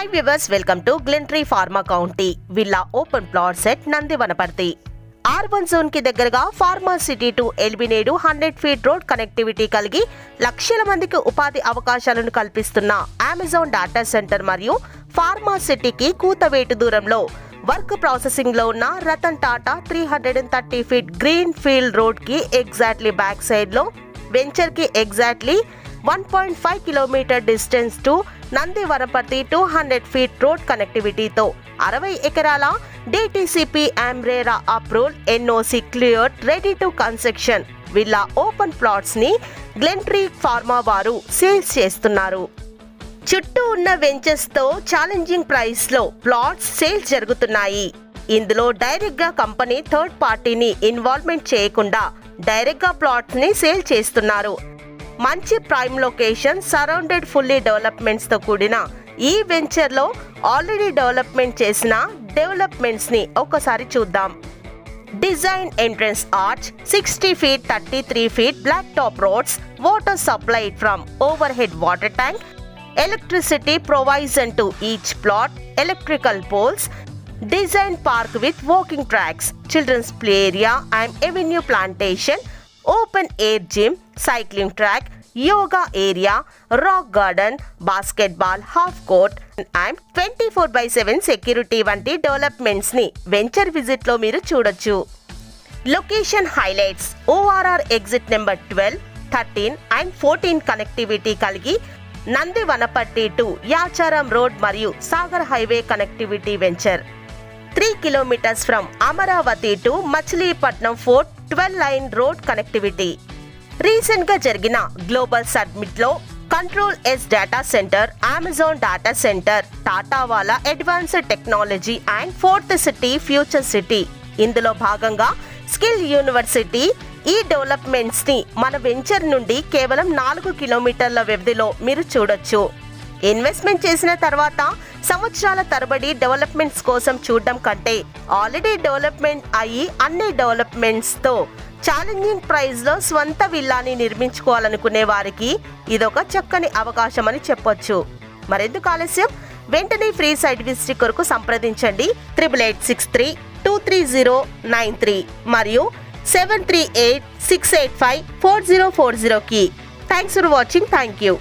Hi viewers, welcome to Glentree Pharma County Villa Open Plot Set Nandi Vanaparthi. R1 zone కి దగ్గరగా pharma city to ఎల్బినేడు 100 feet road connectivity కలిగి లక్షల మందికి ఉపాధి అవకాశాలను కల్పిస్తున్న అమెజాన్ డేటా సెంటర్ మరియు ఫార్మా సిటీకి కూతవేటు దూరంలో వర్క్ ప్రాసెసింగ్ లో ఉన్న Ratan Tata 330 feet green field road కి ఎగ్జాక్ట్లీ బ్యాక్ సైడ్ లో వెంచర్ కి exactly 1.5 kilometre distance to Nandi Vanaparthi 200 feet road కనెక్టివిటీతో 60 ఎకరాల DTCP umbrella approved NOC cleared ready to construction villa open plots ని గ్లెంట్రీ ఫార్మా వారు సేల్స్ చేస్తున్నారు. చుట్టూ ఉన్న వెంచర్స్ తో ఛాలెంజింగ్ ప్రైస్ లో ప్లాట్స్ సేల్స్ జరుగుతున్నాయి. ఇందులో డైరెక్ట్ గా కంపెనీ థర్డ్ పార్టీని ఇన్వాల్వ్మెంట్ చేయకుండా డైరెక్ట్ గా ప్లాట్స్ ని సేల్ చేస్తున్నారు. మంచి prime location, surrounded fully developments తో కూడిన ఈ వెంచర్ లో ఆల్రెడీ డెవలప్మెంట్ చేసిన డెవలప్మెంట్స్ ని ఒకసారి చూద్దాం. Design entrance arch, 60 feet 33 feet black top roads, water supplied from overhead water tank, electricity provision to each plot, electrical poles, design park with walking tracks, children's play area and avenue plantation, open air gym, cycling track, yoga area, rock garden, basketball half court and 24/7 security వంటి developments ని venture visit లో మీరు చూడొచ్చు. Location highlights: ORR exit number 12, 13 and 14 connectivity కలిగి Nandi Wanaparthy to Yacharam road మరియు Sagar highway connectivity venture. 3 kilometres from Amaravati to Machilipatnam port 12 lane road connectivity. Recent గా జరిగిన global summit లో control S data centre, Amazon data centre, Tata వాలా advanced technology and fourth city future city ఇందులో భాగంగా skill university ఈ developments ని మన వెంచర్ నుండి కేవలం 4 కిలోమీటర్ల వ్యవధిలో మీరు చూడొచ్చు. ఇన్వెస్ట్మెంట్ చేసిన తర్వాత సంవత్సరాల తరబడి డెవలప్మెంట్స్ కోసం చూడడం కంటే ఆల్రెడీ డెవలప్మెంట్ అయ్యి అన్ని డెవలప్మెంట్స్ తో ఛాలెంజింగ్ ప్రైస్ లో స్వంత విల్లాని నిర్మించుకోవాలనుకునే వారికి ఇదొక చక్కని అవకాశం అని చెప్పొచ్చు. మరెందుకు ఆలస్యం, వెంటనే ఫ్రీ సైట్ విజిట్ కొరకు సంప్రదించండి 8886323093 మరియు 7386854040 కి. Thanks for watching. Thank you.